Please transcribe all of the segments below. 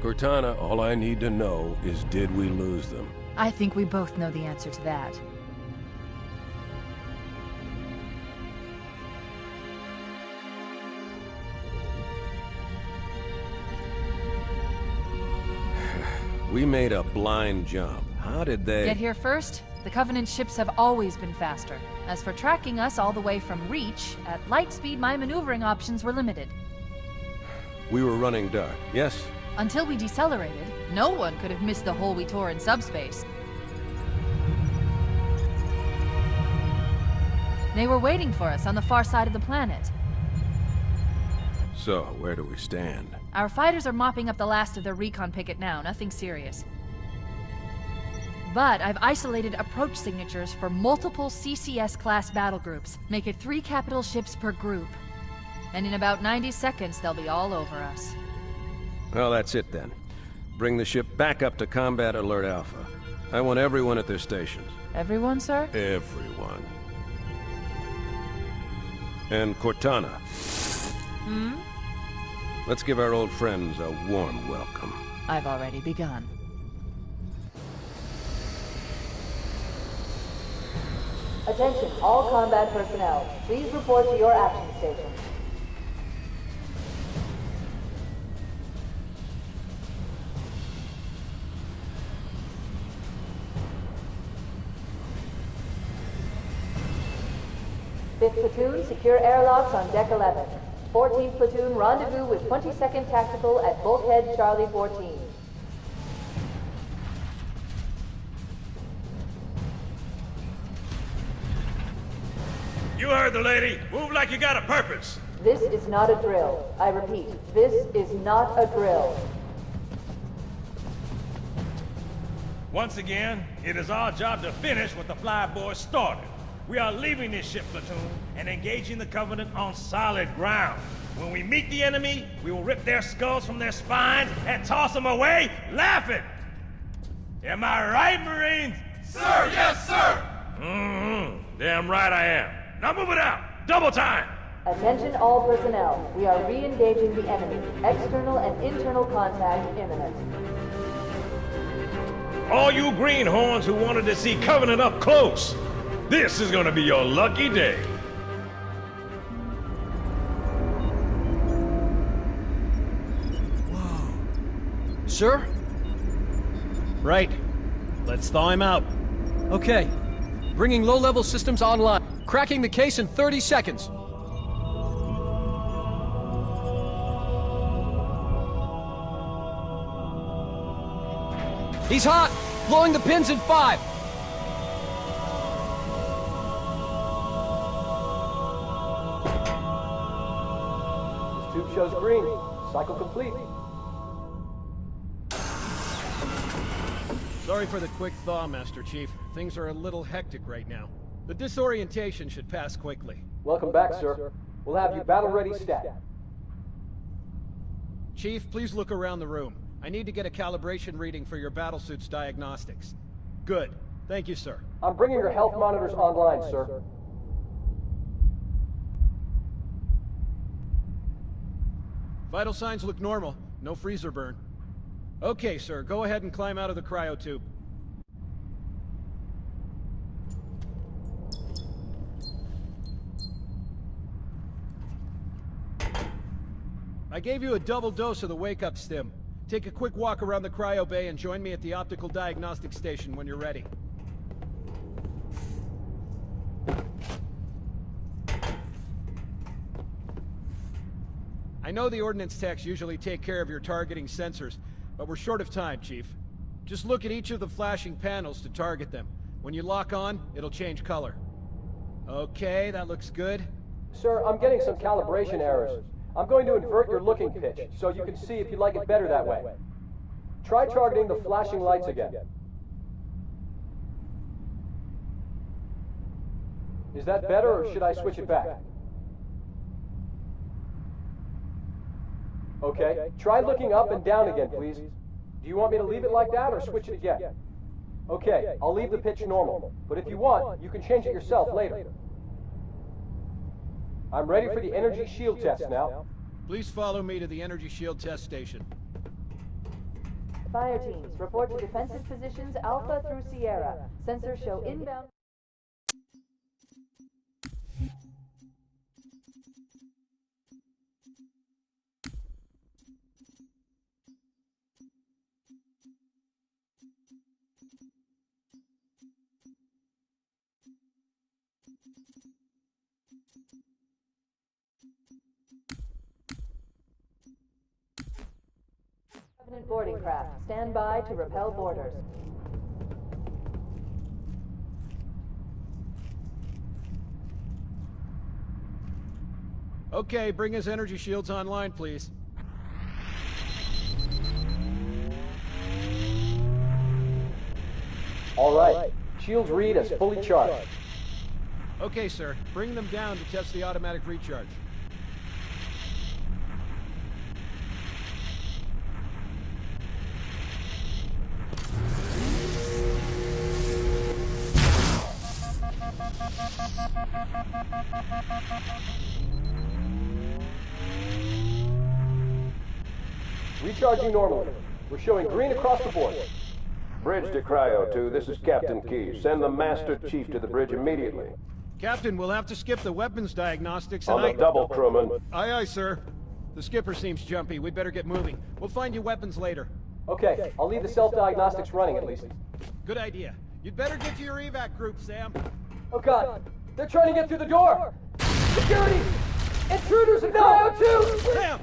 Cortana, all I need to know is did we lose them? I think we both know the answer to that. We made a blind jump. How did they... Get here first? The Covenant ships have always been faster. As for tracking us all the way from Reach, at light speed my maneuvering options were limited. We were running dark, yes? Until we decelerated, no one could have missed the hole we tore in subspace. They were waiting for us on the far side of the planet. So, where do we stand? Our fighters are mopping up the last of their recon picket now, nothing serious. But I've isolated approach signatures for multiple CCS-class battle groups. Make it 3 capital ships per group. And in about 90 seconds, they'll be all over us. Well, that's it then. Bring the ship back up to Combat Alert Alpha. I want everyone at their stations. Everyone, sir? Everyone. And Cortana. Hmm? Let's give our old friends a warm welcome. I've already begun. Attention, all combat personnel. Please report to your action stations. Fifth platoon, secure airlocks on deck 11. 14th platoon, rendezvous with 22nd Tactical at Bulkhead Charlie 14. You heard the lady. Move like you got a purpose. This is not a drill. I repeat, this is not a drill. Once again, it is our job to finish what the Flyboys started. We are leaving this ship platoon and engaging the Covenant on solid ground. When we meet the enemy, we will rip their skulls from their spines and toss them away, laughing. Am I right, Marines? Sir, yes, sir! Mm-hmm. Damn right I am. Now move it out! Double time! Attention all personnel. We are re-engaging the enemy. External and internal contact imminent. All you greenhorns who wanted to see Covenant up close, this is gonna be your lucky day. Sir? Right. Let's thaw him out. Okay. Bringing low-level systems online. Cracking the case in 30 seconds. He's hot! Blowing the pins in 5! This tube shows green. Cycle complete. Sorry for the quick thaw, Master Chief. Things are a little hectic right now. The disorientation should pass quickly. Welcome back, sir. We'll have you battle-ready stat. Chief, please look around the room. I need to get a calibration reading for your battlesuit's diagnostics. Good. Thank you, sir. I'm bringing your health monitors online, sir. Vital signs look normal. No freezer burn. Okay, sir. Go ahead and climb out of the cryotube. I gave you a double dose of the wake-up stim. Take a quick walk around the cryo bay and join me at the optical diagnostic station when you're ready. I know the ordnance techs usually take care of your targeting sensors, but we're short of time, Chief. Just look at each of the flashing panels to target them. When you lock on, it'll change color. Okay, that looks good. Sir, I'm getting some calibration errors. I'm going to invert your looking pitch, so you can see if you like it better that way. Try targeting the flashing lights again. Is that better, or should I switch it back? Okay, try looking up and down again, please. Do you want me to leave it like that, or switch it again? Okay, I'll leave the pitch normal, but if you want, you can change it yourself later. I'm ready for the energy shield test now. Please follow me to the energy shield test station. Fire teams, report to defensive positions Alpha through Sierra. Sensors show inbound... Covenant boarding craft. Stand by to repel boarders. Okay, bring his energy shields online, please. All right. Shields read as fully charged. Okay, sir. Bring them down to test the automatic recharge. Recharging normally. We're showing green across the board. Bridge to Cryo 2, this is Captain Keyes. Send the Master Chief to the bridge immediately. Captain, we'll have to skip the weapons diagnostics On and the double, crewman. Aye, aye, sir. The skipper seems jumpy. We'd better get moving. We'll find you weapons later. Okay, I'll leave the self-diagnostics running at least. Good idea. You'd better get to your evac group, Sam. Oh god, they're trying to get through the door! Security! Intruders in Cryo 2! Sam!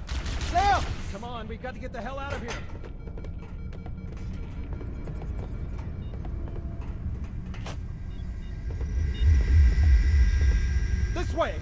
Sam! Come on, we've got to get the hell out of here. This way!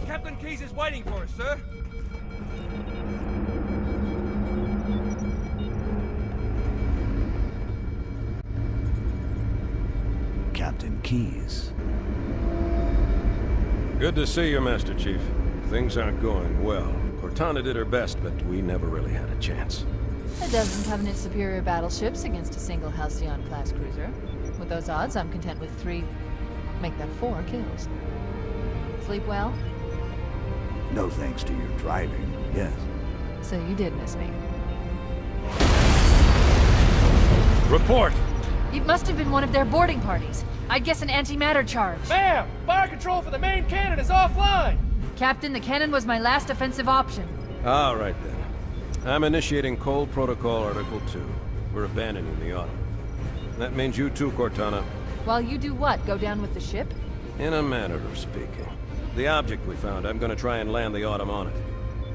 Captain Keyes is waiting for us, sir. Captain Keyes. Good to see you, Master Chief. Things aren't going well. Cortana did her best, but we never really had a chance. A dozen Covenant superior battleships against a single Halcyon-class cruiser. With those odds, I'm content with 3, make that 4 kills. Sleep well? No thanks to your driving, yes. So you did miss me. Report! It must have been one of their boarding parties. I'd guess an antimatter charge. Ma'am! Fire control for the main cannon is offline! Captain, the cannon was my last offensive option. All right, then. I'm initiating Cold Protocol Article 2. We're abandoning the Autumn. That means you too, Cortana. While you do what? Go down with the ship? In a manner of speaking. The object we found, I'm gonna try and land the Autumn on it.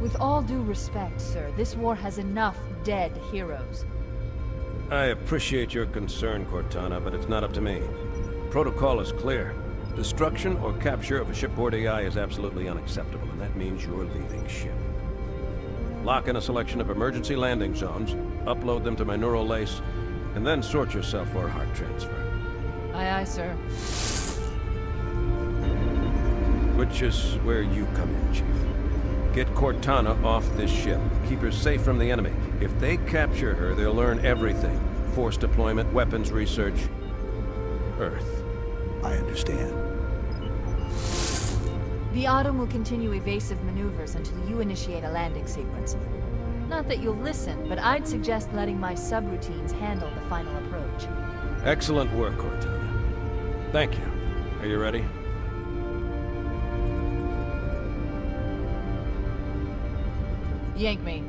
With all due respect, sir, this war has enough dead heroes. I appreciate your concern, Cortana, but it's not up to me. Protocol is clear. Destruction or capture of a shipboard AI is absolutely unacceptable, and that means you're leaving ship. Lock in a selection of emergency landing zones, upload them to my neural lace, and then sort yourself for a heart transfer. Aye, aye, sir. Which is where you come in, Chief. Get Cortana off this ship. Keep her safe from the enemy. If they capture her, they'll learn everything. Force deployment, weapons research. Earth. I understand. The Autumn will continue evasive maneuvers until you initiate a landing sequence. Not that you'll listen, but I'd suggest letting my subroutines handle the final approach. Excellent work, Cortana. Thank you. Are you ready? Yank me.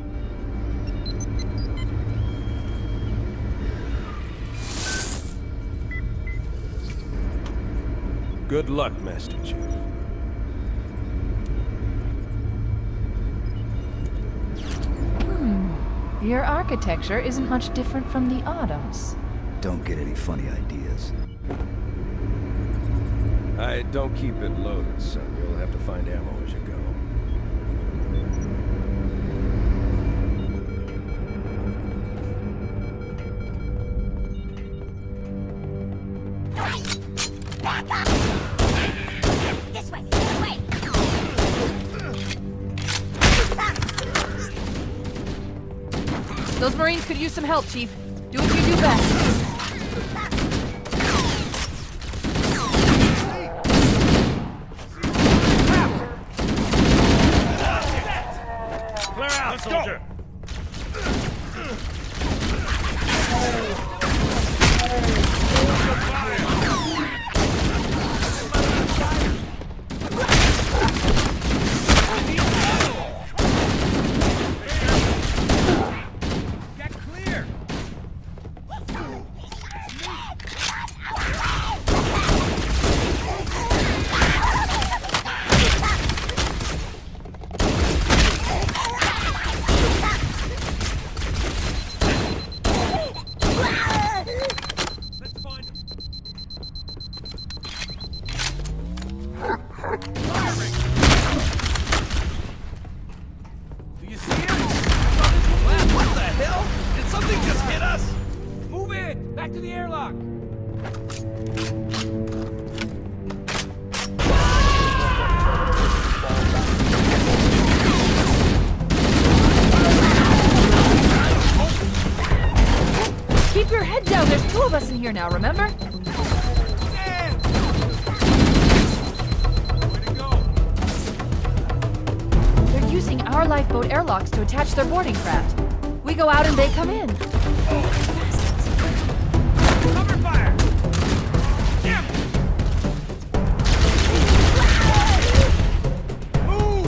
Good luck, Master Chief. Your architecture isn't much different from the Autumn's. Don't get any funny ideas. I don't keep it loaded, so you'll have to find ammo as you go. This way! This way! Those Marines could use some help, Chief. Do what you do best. Clear out, soldier! Get clear! Let's find him. Firing! Do you see him? What the hell? Did something just hit us? Move it! Back to the airlock! Keep your head down. There's two of us in here now, remember? Damn! Way to go! They're using our lifeboat airlocks to attach their boarding craft. We go out and they come in. Cover fire! Damn it! Move!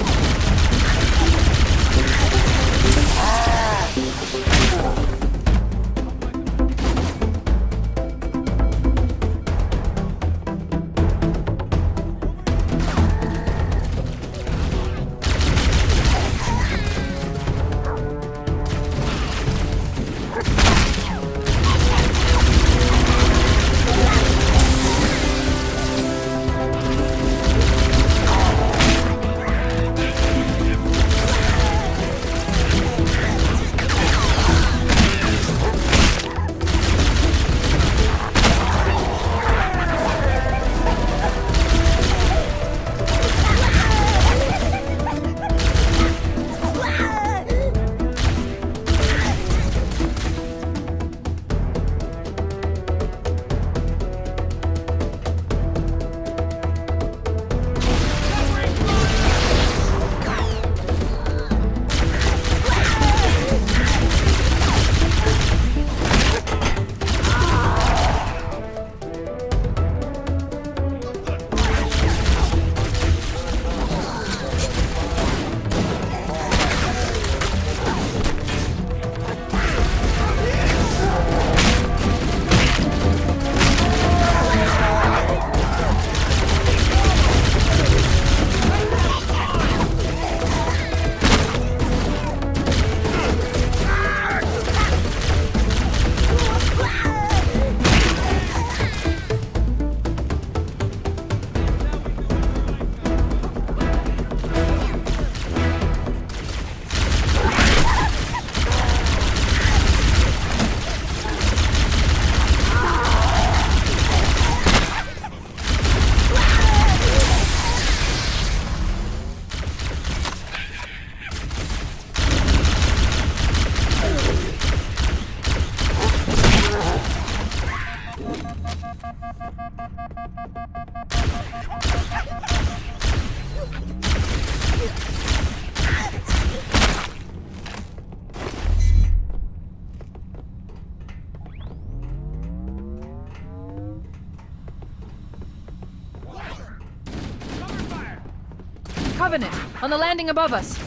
Covenant, on the landing above us.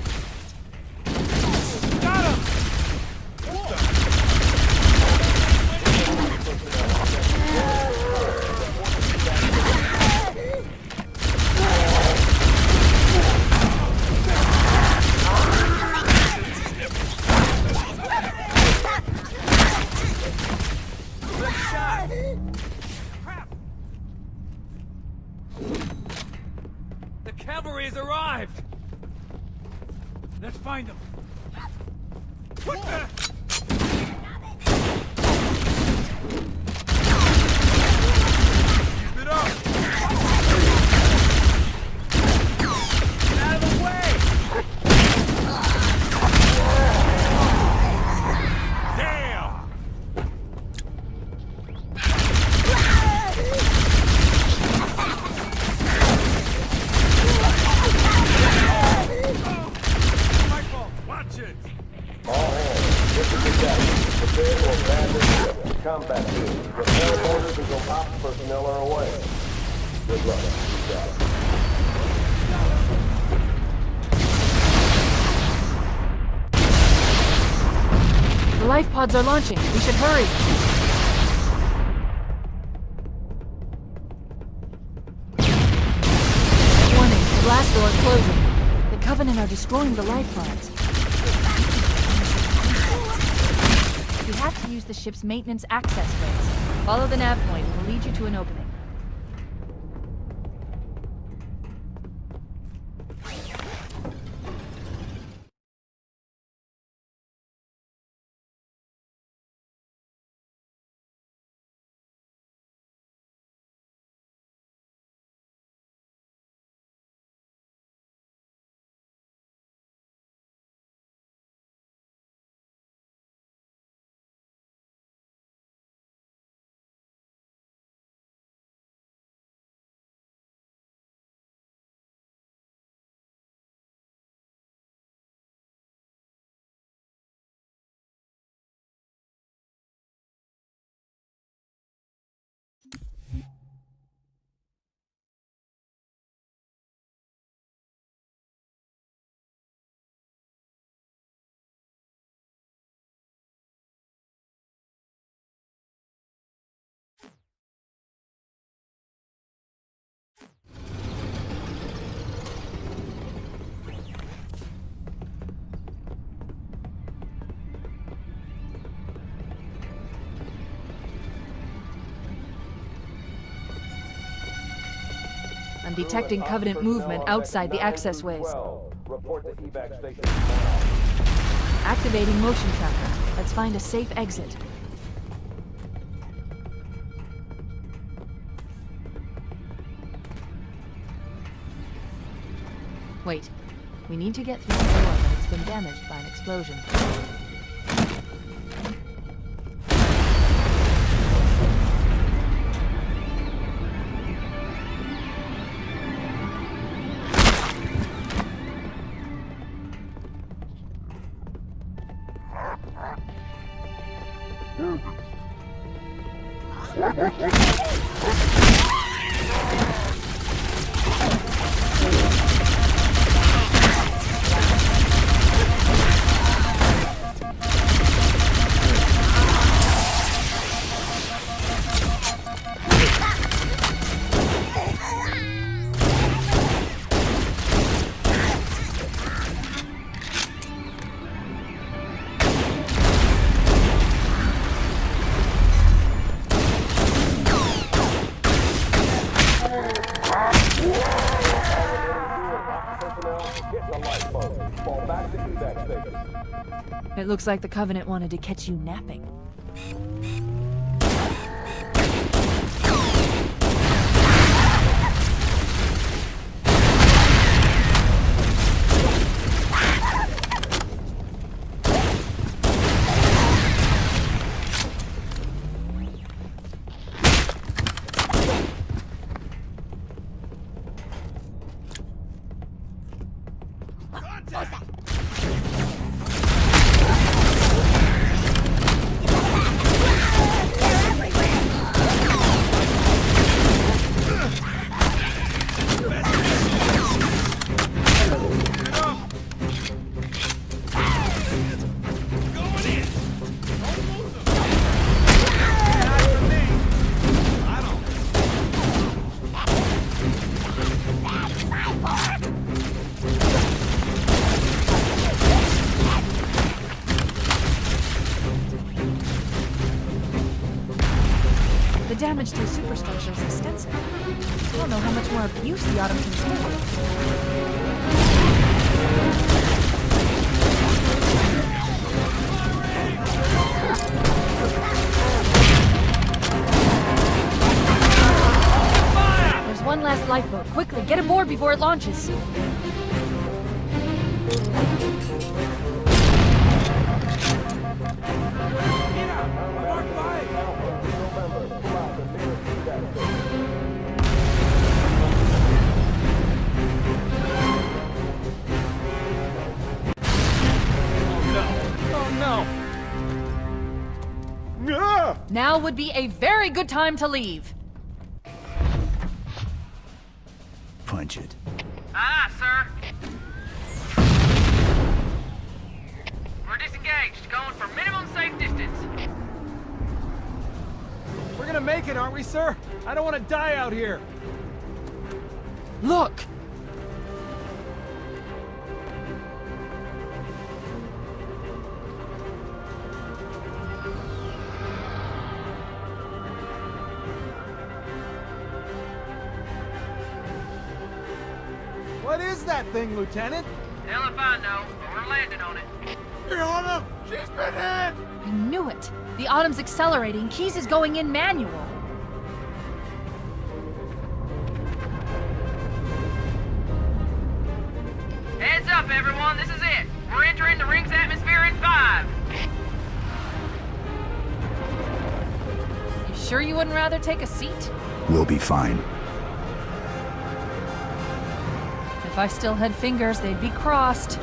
Got him! The cavalry has arrived! Let's find them. What the? Keep it up! Get out of the way! Damn! My fault. Watch it! All hands, get to the deck. Prepare to abandon ship. Combat team. Repair orders until ops personnel are away. Good luck. Good job. The life pods are launching. We should hurry. Warning, the blast door is closing. The Covenant are destroying the life pods. We have to use the ship's maintenance access ways. Follow the nav point. It will lead you to an opening. I'm detecting Covenant movement outside the access ways. Report to evac station. Activating motion tracker. Let's find a safe exit. Wait. We need to get through the door, but it's been damaged by an explosion. It looks like the Covenant wanted to catch you napping. Contact! structure is extensive. I don't know how much more abuse the Autumn can take. There's one last lifeboat. Quickly, get aboard before it launches. Now would be a very good time to leave. Punch it. Aye, sir. We're disengaged, going for minimum safe distance. We're gonna make it, aren't we, sir? I don't want to die out here. Look! What is that thing, Lieutenant? Hell if I know, but we're landing on it. She's been hit! I knew it! The Autumn's accelerating. Keyes is going in manual. Heads up, everyone, this is it. We're entering the ring's atmosphere in 5. You sure you wouldn't rather take a seat? We'll be fine. If I still had fingers, they'd be crossed.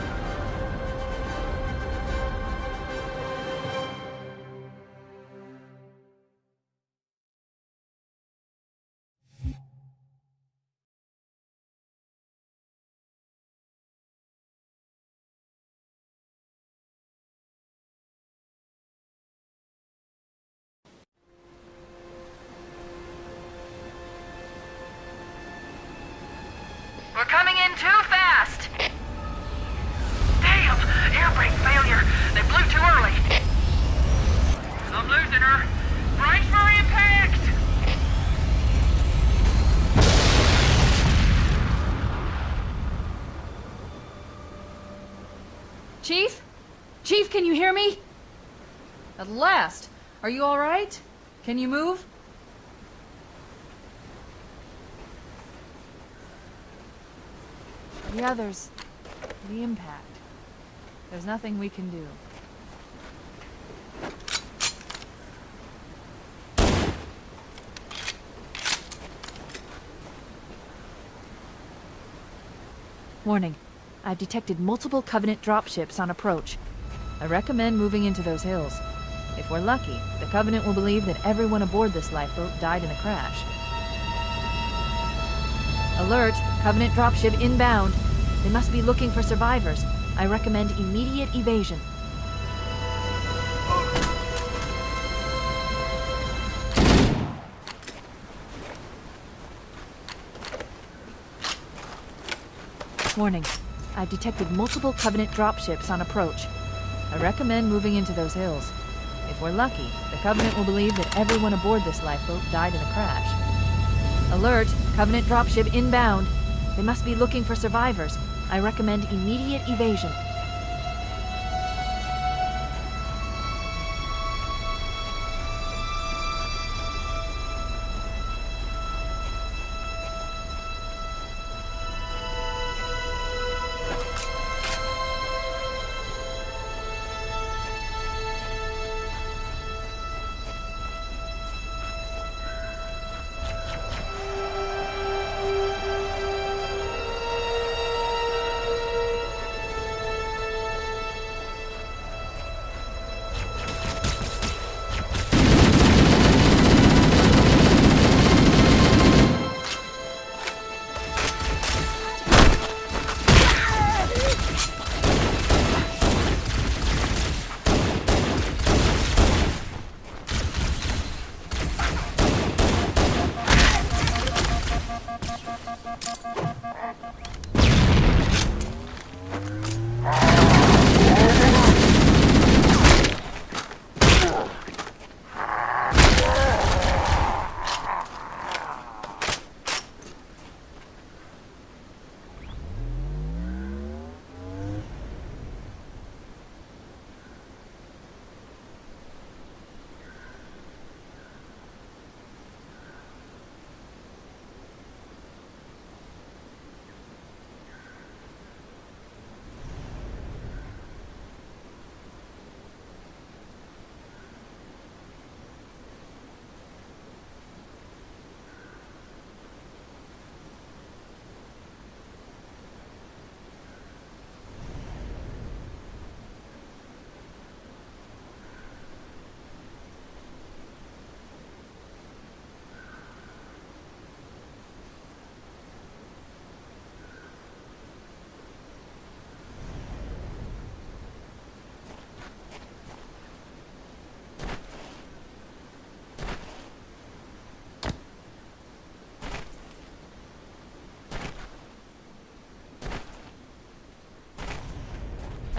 We're coming in too fast! Damn! Air brake failure! They blew too early! I'm losing her! Brace for impact! Chief? Chief, can you hear me? At last! Are you alright? Can you move? Yeah, there's the impact. There's nothing we can do. Warning. I've detected multiple Covenant dropships on approach. I recommend moving into those hills. If we're lucky, the Covenant will believe that everyone aboard this lifeboat died in the crash. Alert! Covenant dropship inbound. They must be looking for survivors. I recommend immediate evasion. Warning. I've detected multiple Covenant dropships on approach. I recommend moving into those hills. If we're lucky, the Covenant will believe that everyone aboard this lifeboat died in the crash. Alert! Covenant dropship inbound. They must be looking for survivors. I recommend immediate evasion.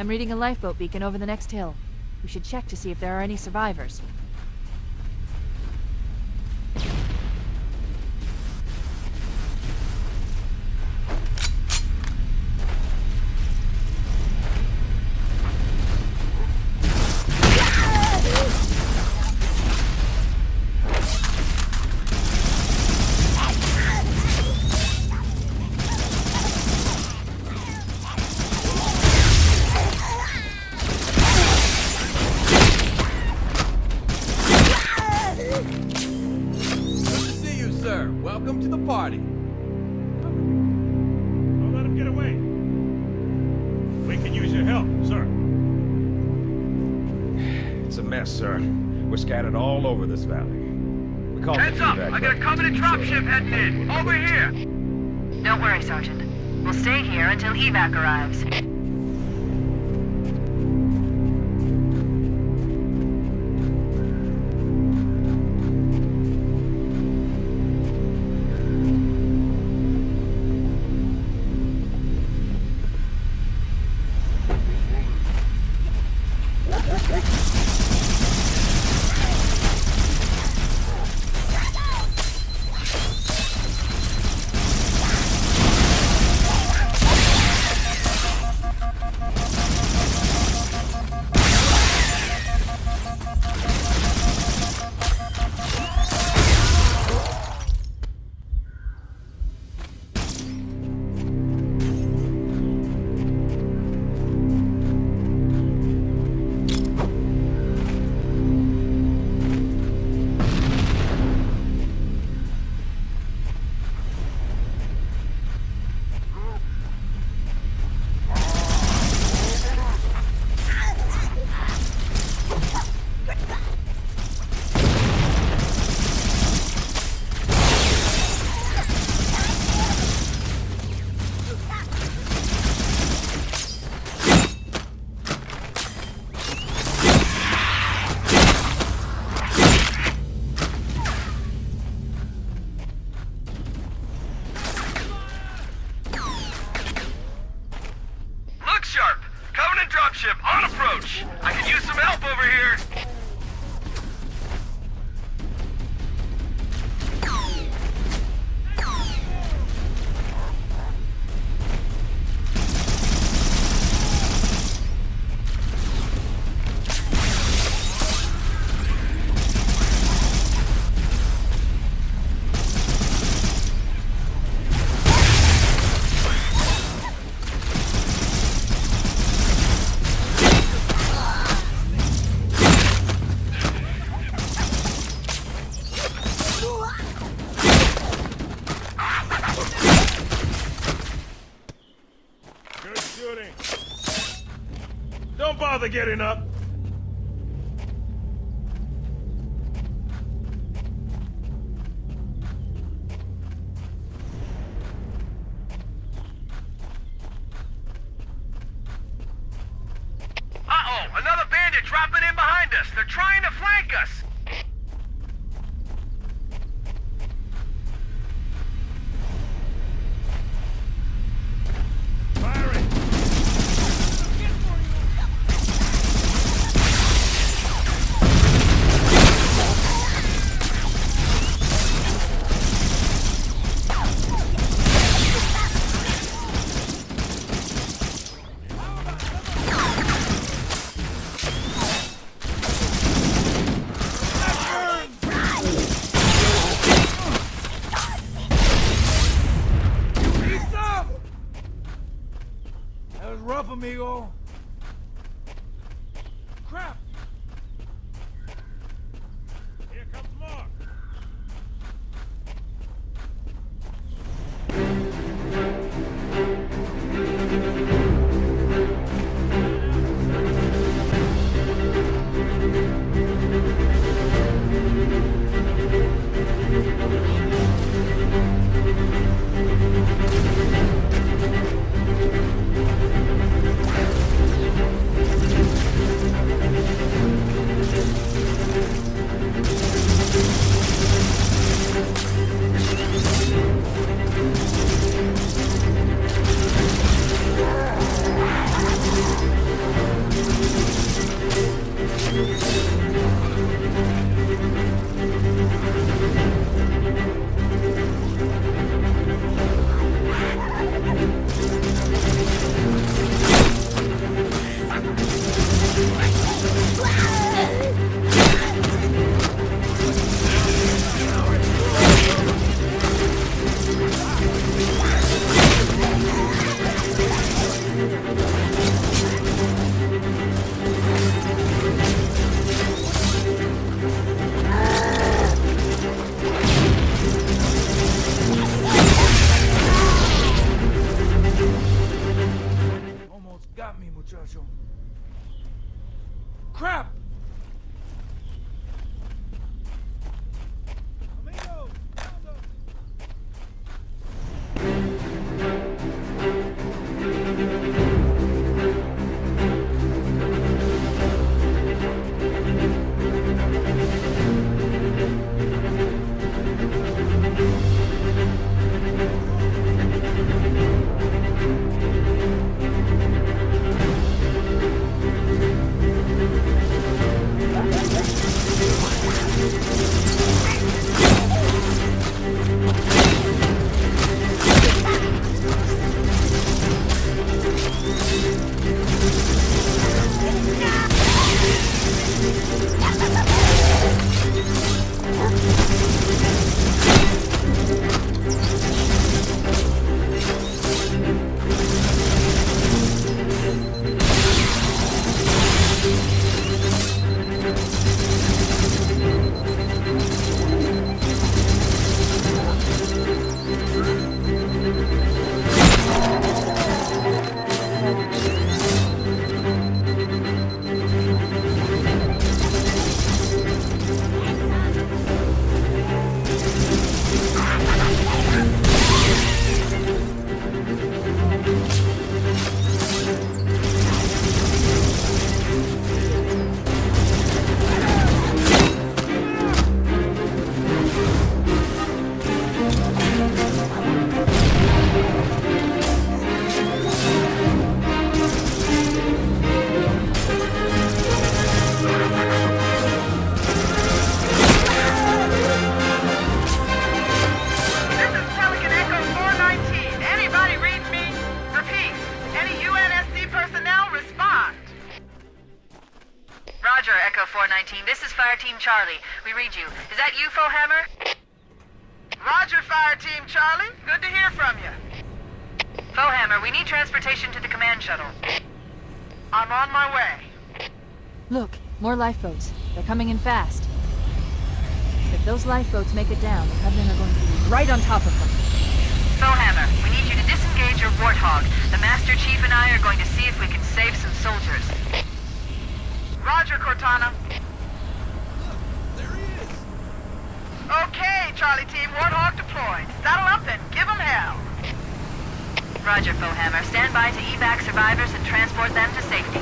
I'm reading a lifeboat beacon over the next hill. We should check to see if there are any survivors. Welcome to the party. Don't let him get away. We can use your help, sir. It's a mess, sir. We're scattered all over this valley. We called Heads up! I got a Covenant dropship heading in. Over here! Don't worry, Sergeant. We'll stay here until evac arrives. On approach! I could use some help over here! Don't bother getting up. Uh-oh! Another bandit dropping in behind us! They're trying to flank us! Amigo. Crap! Here comes more. crap! Charlie, we read you. Is that you, Fohammer? Roger, Fire Team Charlie. Good to hear from you. Fohammer, we need transportation to the command shuttle. I'm on my way. Look, more lifeboats. They're coming in fast. If those lifeboats make it down, the Covenant are going to be right on top of them. Fohammer, we need you to disengage your Warthog. The Master Chief and I are going to see if we can save some soldiers. Roger, Cortana. Okay, Charlie Team, Warthog deployed. Saddle up and give them hell. Roger, Fohammer. Stand by to evac survivors and transport them to safety.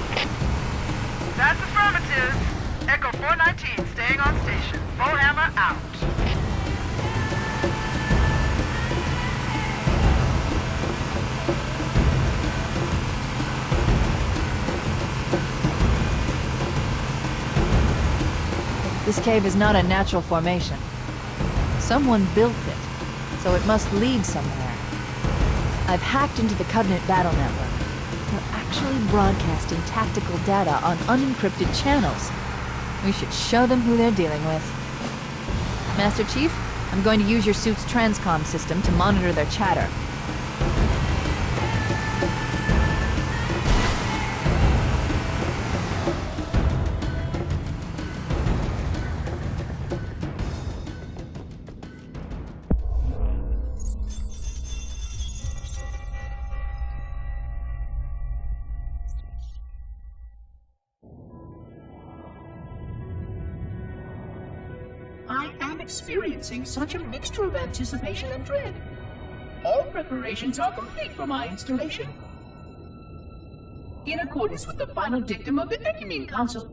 That's affirmative. Echo 419 staying on station. Fohammer out. This cave is not a natural formation. Someone built it, so it must lead somewhere. I've hacked into the Covenant battle network. They're actually broadcasting tactical data on unencrypted channels. We should show them who they're dealing with. Master Chief, I'm going to use your suit's transcom system to monitor their chatter. Experiencing such a mixture of anticipation and dread. All preparations are complete for my installation. In accordance with the final dictum of the Ecumene Council,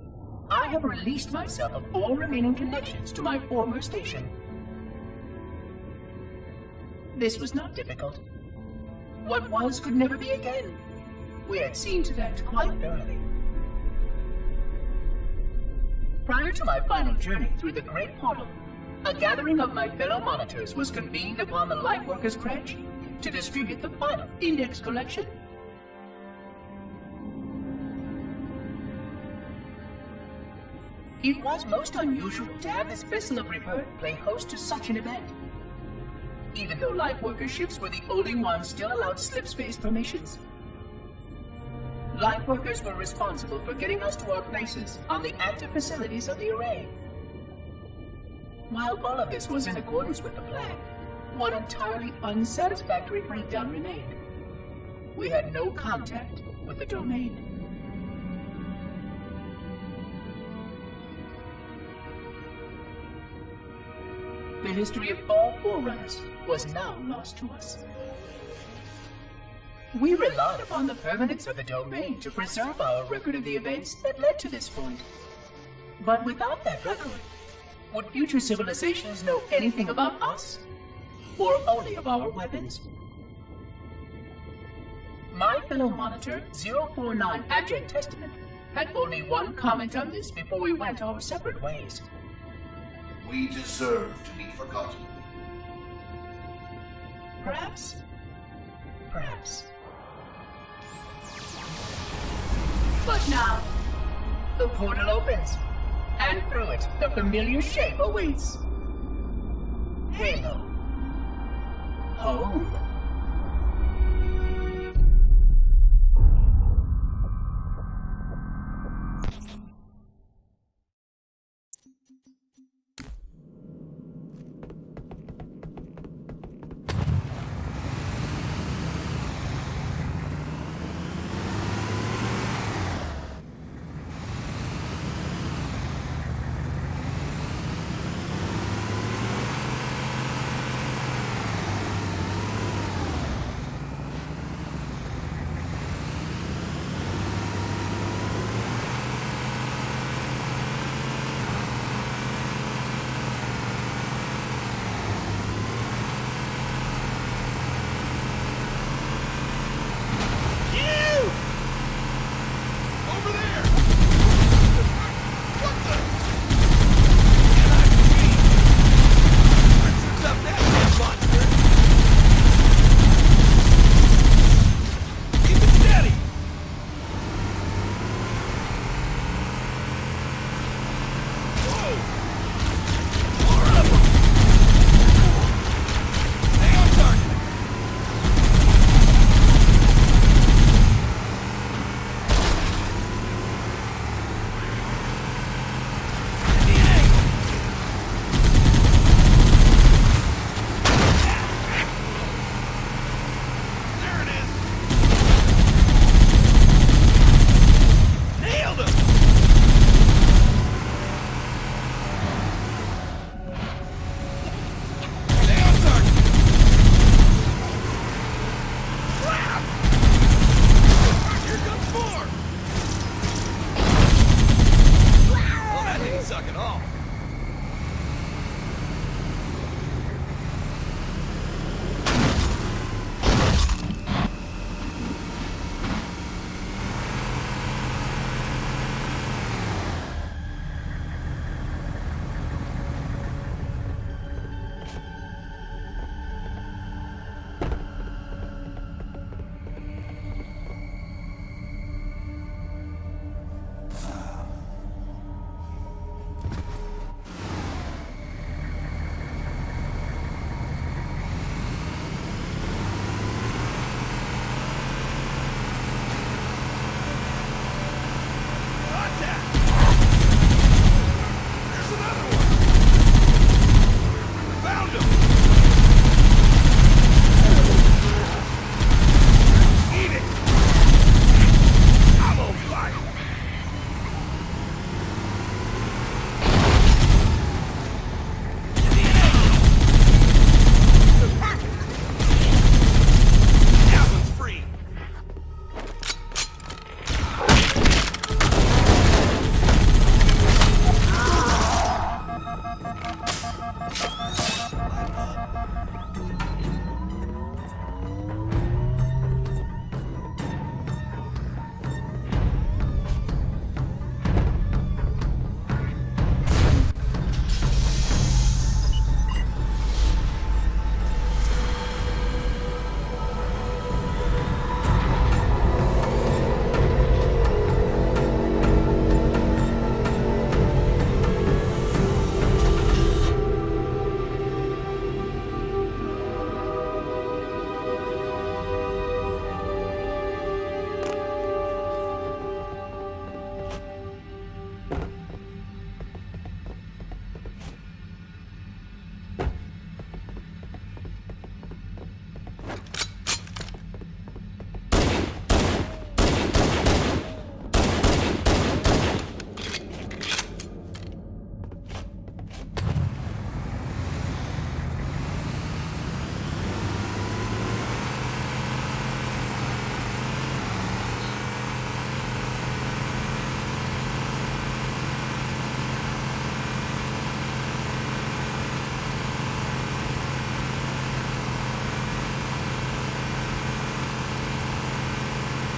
I have released myself of all remaining connections to my former station. This was not difficult. What was could never be again. We had seen to that quite thoroughly. Prior to my final journey through the Great Portal, a gathering of my fellow monitors was convened upon the Lightworkers' Crash to distribute the final index collection. It was most unusual to have this vessel of rebirth play host to such an event. Even though Lightworker ships were the only ones still allowed slip-space formations. Lightworkers were responsible for getting us to our places on the active facilities of the array. While all of this was in accordance with the plan, one entirely unsatisfactory breakdown remained. We had no contact with the domain. the history of all Forerunners was now lost to us. We relied upon the permanence of the domain to preserve our record of the events that led to this point. But without that record, would future civilizations know anything about us? Or only of our weapons? My fellow monitor, 049 Abject Testament, had only one comment on this before we went our separate ways. We deserve to be forgotten. Perhaps. Perhaps. But now, the portal opens, and through it, the familiar shape awaits. Halo. Home.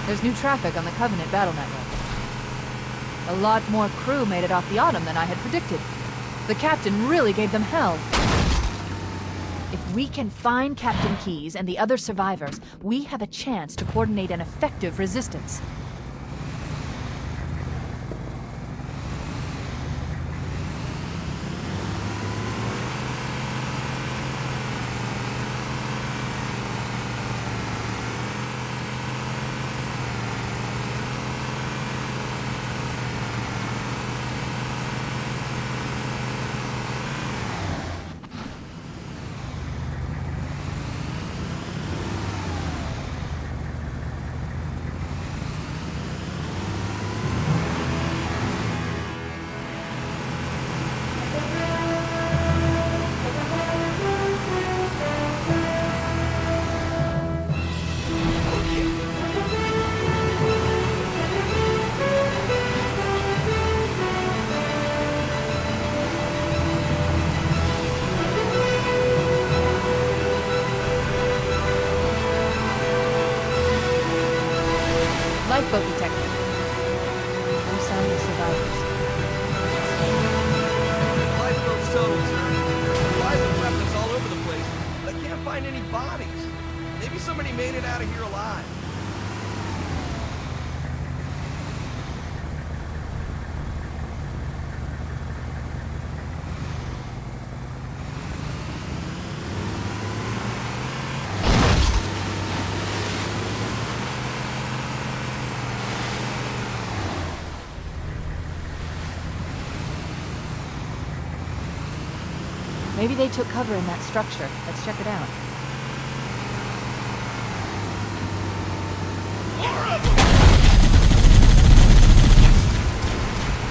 There's new traffic on the Covenant battle network. A lot more crew made it off the Autumn than I had predicted. The captain really gave them hell. If we can find Captain Keyes and the other survivors, we have a chance to coordinate an effective resistance. Lifeboat detected. No sign of survivors. Lifeboat's total, sir. Supplies and weapons all over the place, but I can't find any bodies. Maybe somebody made it out of here alive. Maybe they took cover in that structure. Let's check it out. More of them!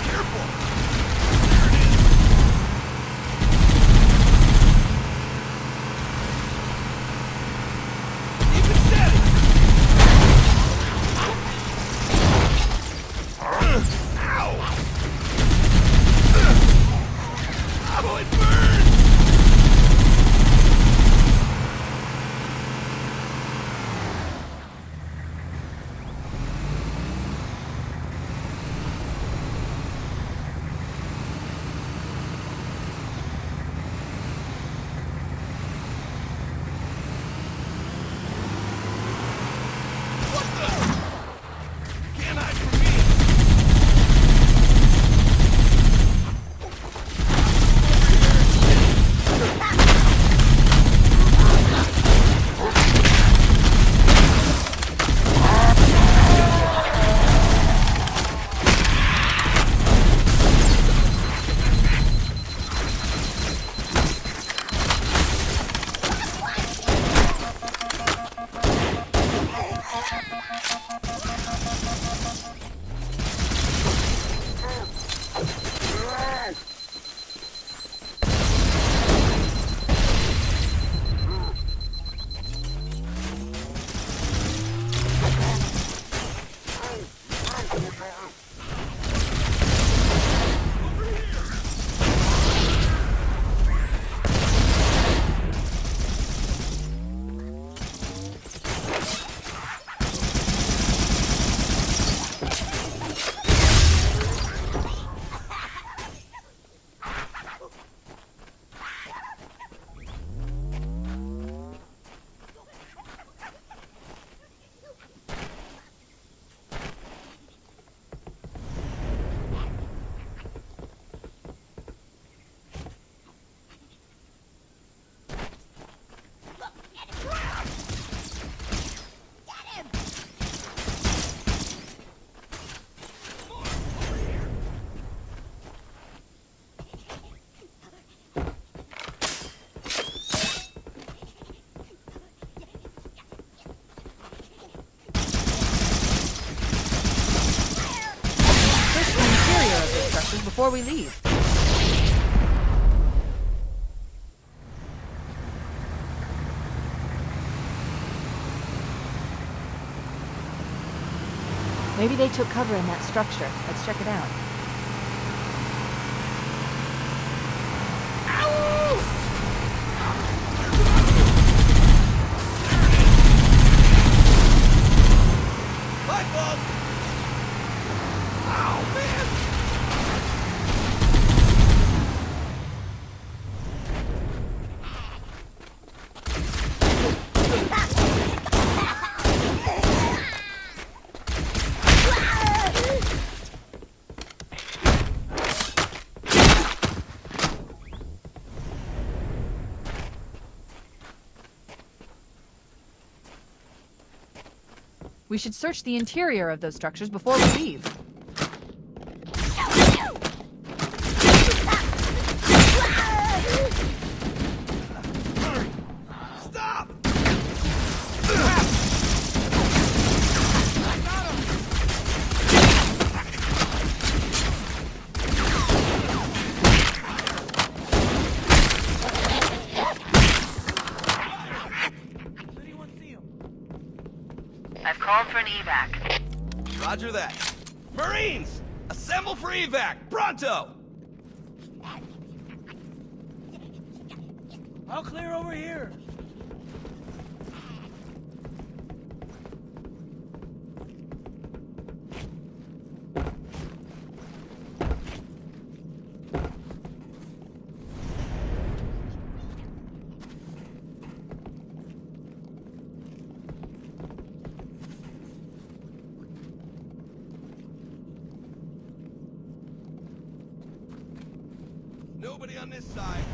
Careful! There it is! Keep it steady! Ow! Oh, it burns! Before we leave. Maybe they took cover in that structure. Let's check it out. Lifeboat We should search the interior of those structures before we leave. Stop! I've called for an evac. Roger that. Marines! Assemble for evac! Pronto! All clear over here. Nobody on this side.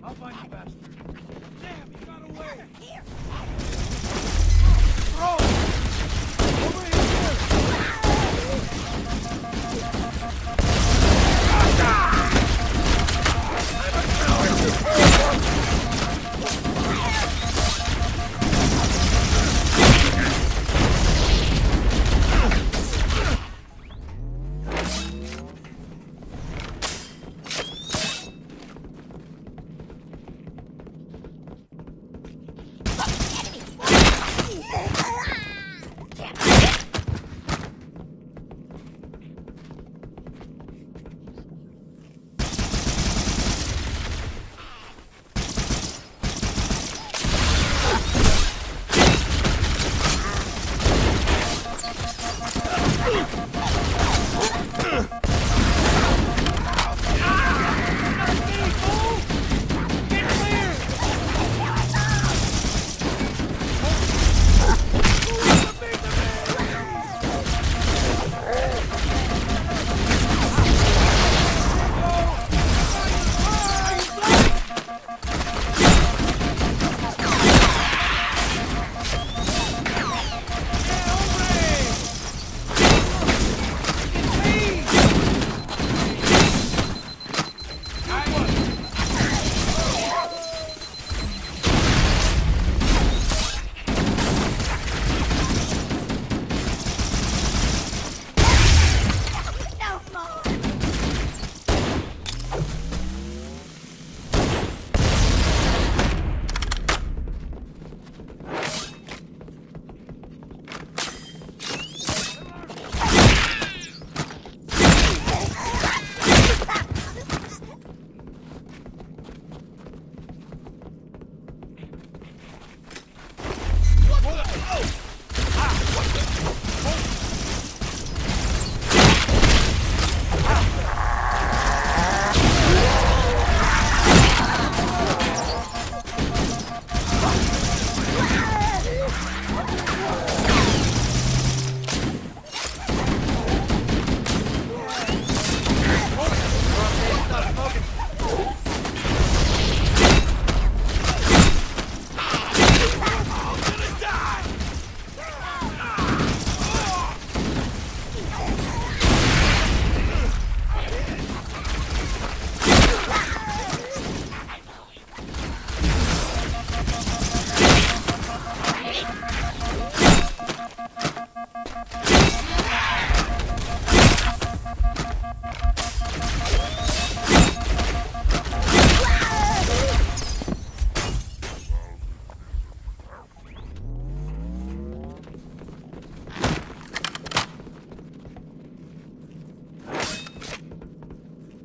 I'll find you, bastard. Damn, you got away. Here. Throw! Over here!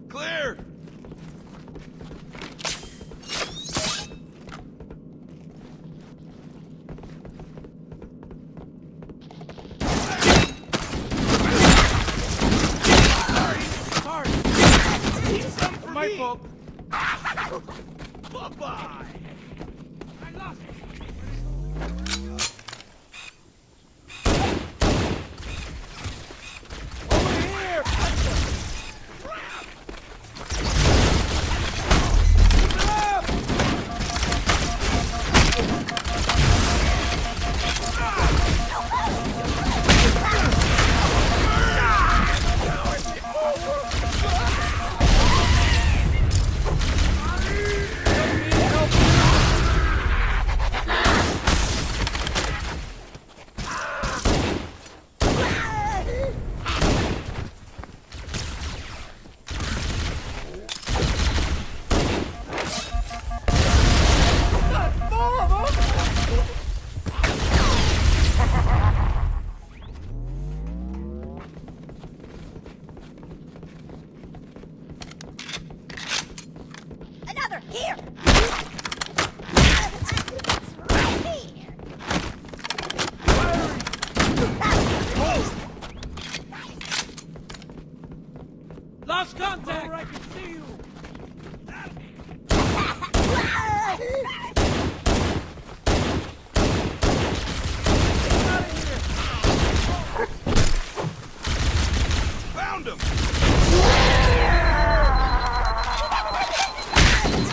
Clear! My fault. Bye-bye! Another! Here! Lost contact! I can see you! Found him!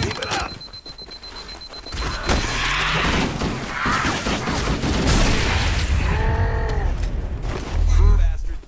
Keep it up! Bastard.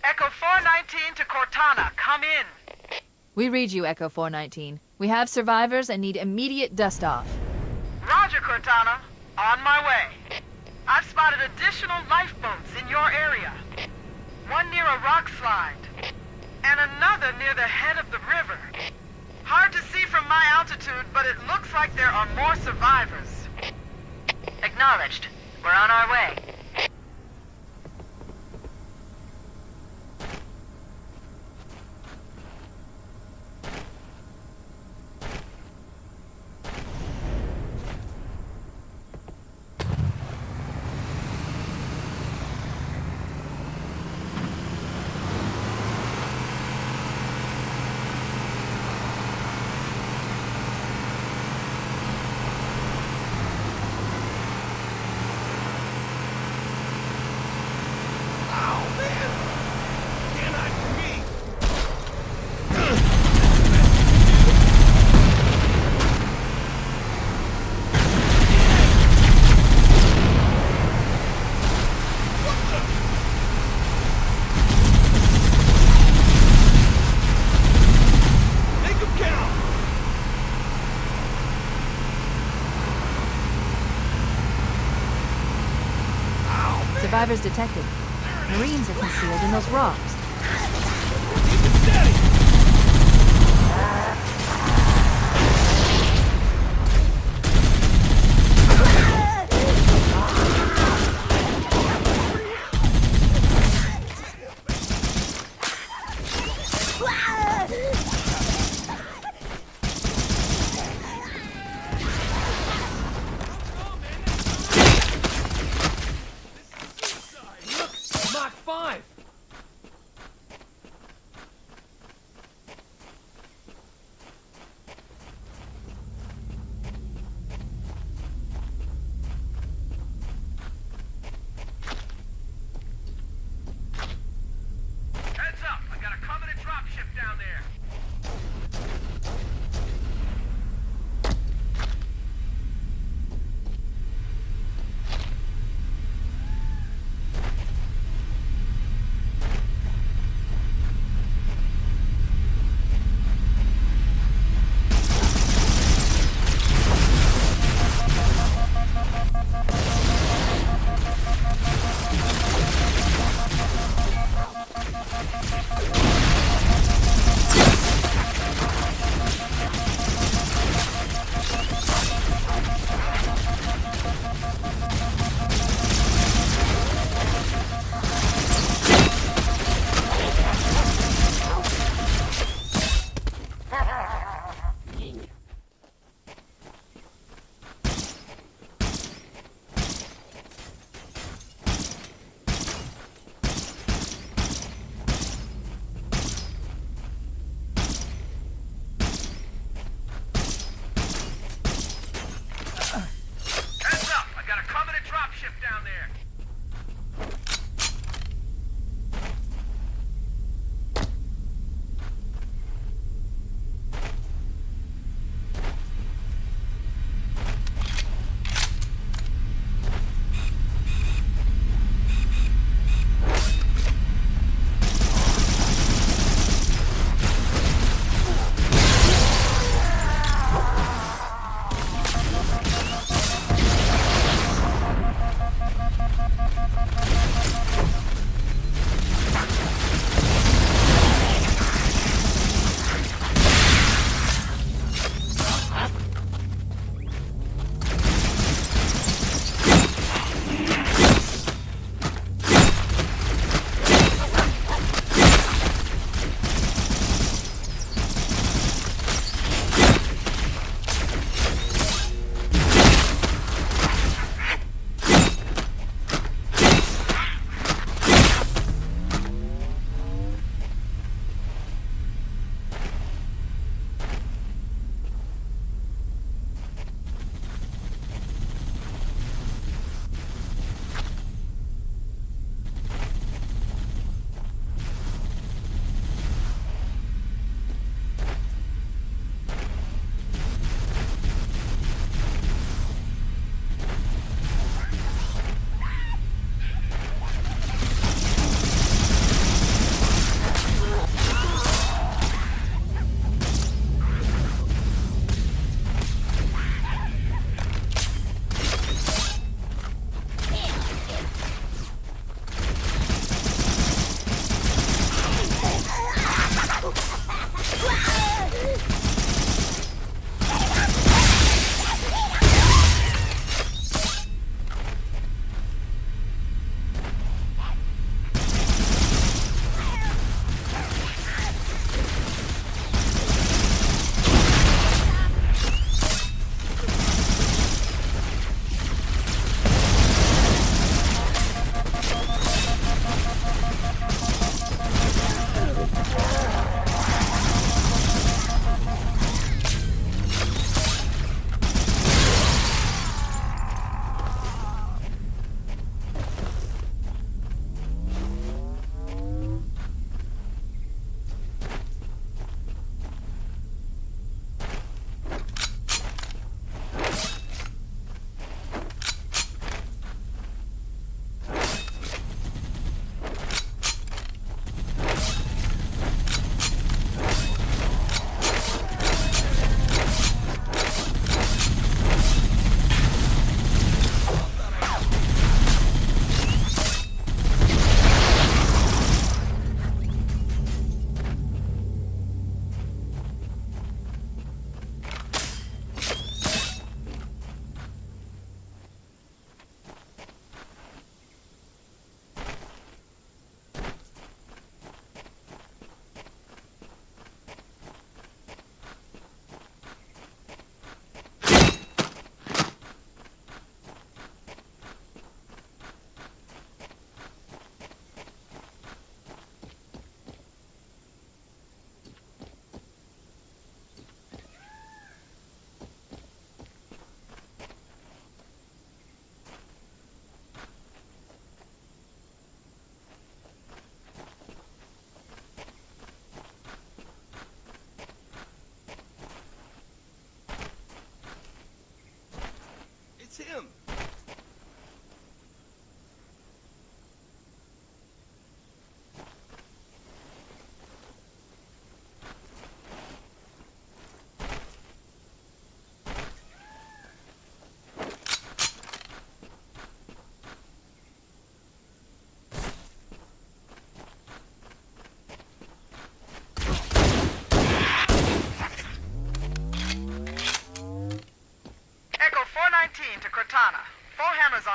Echo 419 to Cortana, come in. We read you, Echo 419. We have survivors and need immediate dust-off. Roger, Cortana. On my way. I've spotted additional lifeboats in your area. One near a rock slide, and another near the head of the river. Hard to see from my altitude, but it looks like there are more survivors. Acknowledged. We're on our way. Survivors detected. Marines are concealed in those rocks. Mach 5! Heads up! I got a Covenant dropship down there.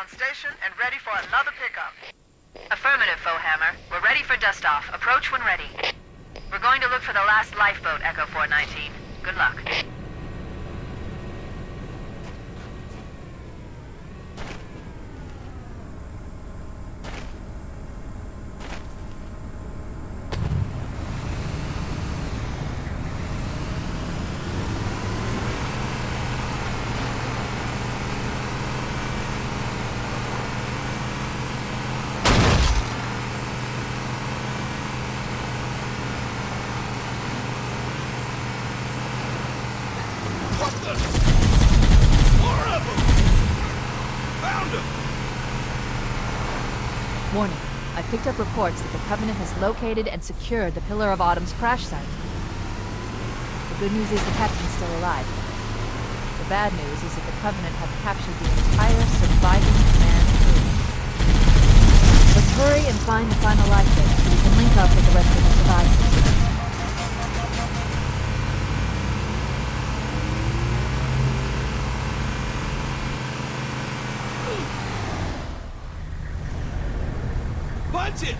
on station and ready for another pickup. Affirmative, Foehammer. We're ready for dust-off. Approach when ready. We're going to look for the last lifeboat, Echo 419. Good luck. What the? More of them! Found them! Warning. I picked up reports that the Covenant has located and secured the Pillar of Autumn's crash site. The good news is the captain's still alive. The bad news is that the Covenant have captured the entire surviving command crew. Let's hurry and find the final lifeboat so we can link up with the rest of the survivors. Punch it!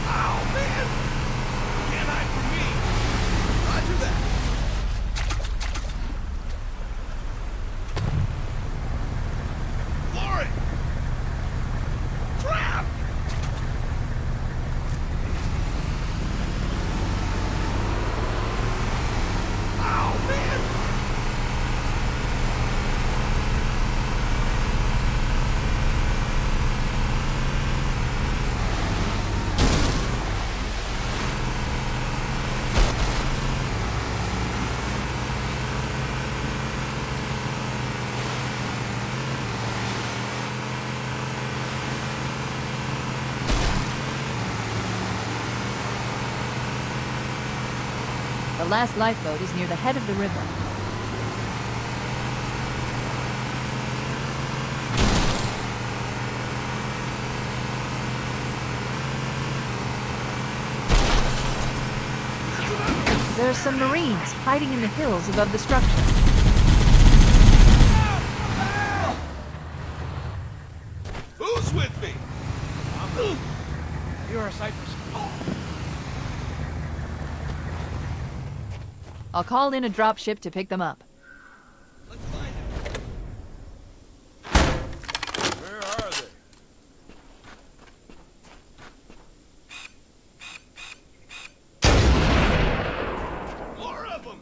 Ow, man! Can't hide from me! Roger that! Floor it! Trap! Ow, man! The last lifeboat is near the head of the river. There are some Marines hiding in the hills above the structure. Who's with me? You're a Cypress. I'll call in a dropship to pick them up. Let's find him. Where are they? More of them!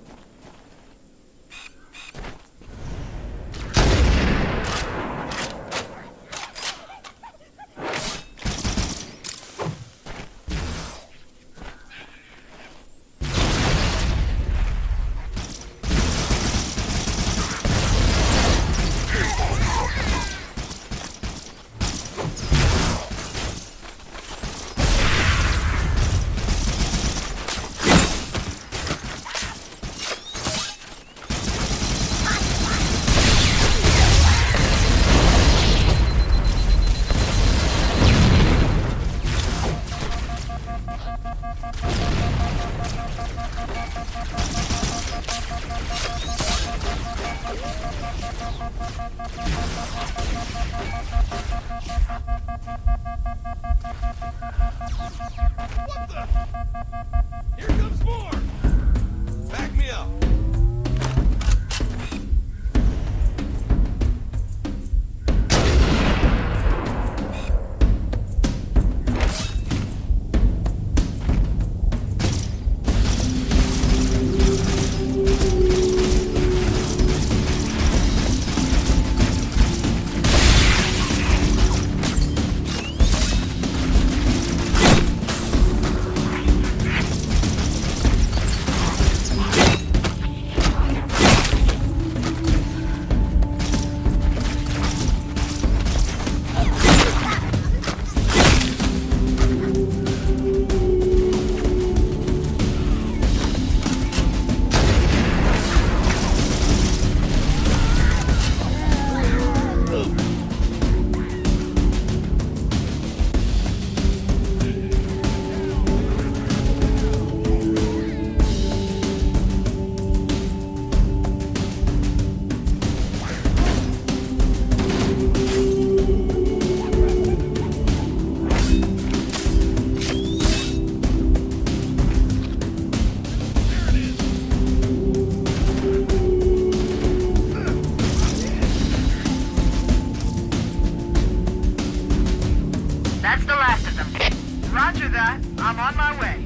I'm on my way.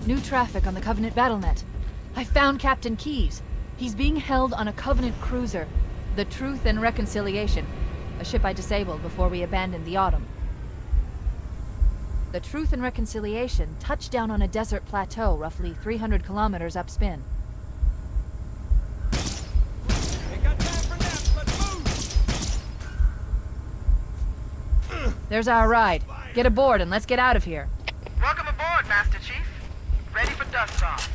New traffic on the Covenant BattleNet. I found Captain Keyes. He's being held on a Covenant cruiser, the Truth and Reconciliation, a ship I disabled before we abandoned the Autumn. The Truth and Reconciliation touched down on a desert plateau roughly 300 kilometers upspin. Ain't got time for naps, let's move! There's our ride. Get aboard and let's get out of here. Welcome aboard, Master Chief. Ready for dust off.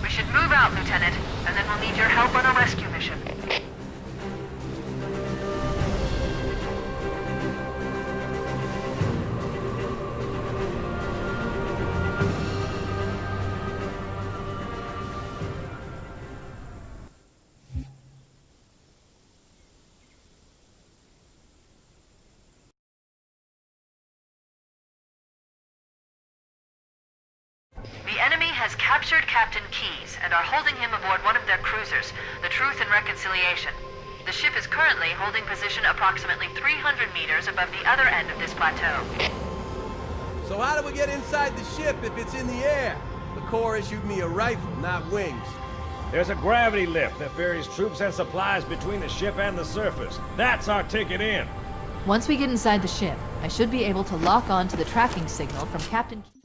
We should move out, Lieutenant, and then we'll need your help on a rescue mission. The enemy has captured Captain Keyes and are holding him aboard one of their cruisers, the Truth and Reconciliation. The ship is currently holding position approximately 300 meters above the other end of this plateau. So how do we get inside the ship if it's in the air? The Corps issued me a rifle, not wings. There's a gravity lift that ferries troops and supplies between the ship and the surface. That's our ticket in. Once we get inside the ship, I should be able to lock on to the tracking signal from Captain Keyes.